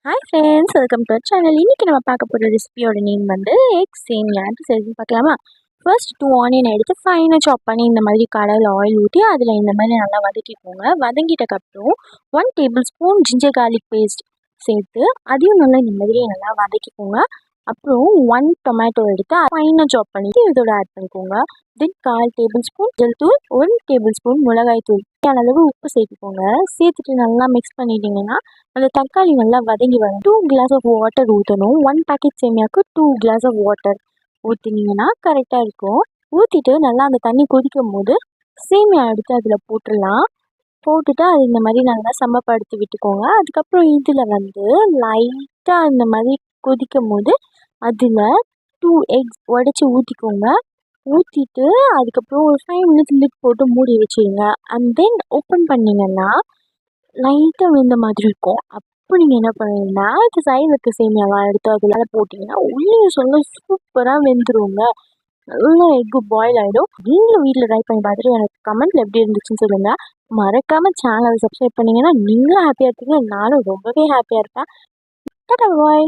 Hi friends, welcome to channel. இன்றைக்கி நம்ம பார்க்க போகிற ரெசிபியோட நேம் வந்து எக் சேமியா. எப்படி பார்க்கலாமா? ஃபர்ஸ்ட் 2 ஆனியன் எடுத்து ஃபைனாக சாப் பண்ணி இந்த மாதிரி கடாயில் ஆயில் ஊற்றி அதில் இந்த மாதிரி நல்லா வதக்கிக்கோங்க. வதங்கிட்டக்கப்புறம் 1 tablespoon ginger garlic paste சேர்த்து அதையும் நல்லா இந்த மாதிரி நல்லா வதக்கிக்கோங்க. அப்புறம் 1 டொமேட்டோ எடுத்து ஃபைனாக சாப் பண்ணிவிட்டு இதோட ஆட் பண்ணிக்கோங்க. தென் 1/4 டேபிள் ஸ்பூன் மஞ்சள் தூள், 1 டேபிள் ஸ்பூன் மிளகாய் தூள், அளவு உப்பு சேர்த்துக்கோங்க. சேர்த்துட்டு நல்லா மிக்ஸ் பண்ணிட்டீங்கன்னா அந்த தக்காளி நல்லா வதங்கி வரும். 2 கிளாஸ் ஆஃப் வாட்டர் ஊற்றணும். 1 பேக்கெட் சேமியாவுக்கு 2 கிளாஸ் ஆஃப் வாட்டர் ஊற்றினீங்கன்னா கரெக்டாக இருக்கும். ஊற்றிட்டு நல்லா அந்த தண்ணி கொதிக்கும் போது சேமியா எடுத்து அதில் போட்டுடலாம். போட்டுட்டு அது இந்த மாதிரி நல்லா சமப்படுத்தி விட்டுக்கோங்க. அதுக்கப்புறம் இதில் வந்து லைட்டாக இந்த மாதிரி கொதிக்கும் போது அதில் 2 எக்ஸ் உடச்சி ஊற்றிக்கோங்க. ஊற்றிட்டு அதுக்கப்புறம் ஒரு 5 மினிட்ஸ் லிட் போட்டு மூடி வச்சுருங்க. அண்ட் தென் ஓப்பன் பண்ணிங்கன்னா லைட்டாக வெந்த மாதிரி இருக்கும். அப்போ நீங்கள் என்ன பண்ணுவீங்கன்னா இது சைடில் இருக்க சேமியாவாக எடுத்து அதில் போட்டிங்கன்னா உள்ளே சொல்ல சூப்பராக வெந்துருங்க. நல்லா எக்கு பாயில் ஆகிடும். நீங்களும் வீட்டில் ட்ரை பண்ணி பார்த்துட்டு எனக்கு கமெண்ட்டில் எப்படி இருந்துச்சுன்னு சொல்லுங்கள். மறக்காமல் சேனலை சப்ஸ்கிரைப் பண்ணிங்கன்னா நீங்களும் ஹாப்பியாக இருப்பீங்க, நானும் ரொம்பவே ஹாப்பியாக இருப்பேன். டாடா பாய்.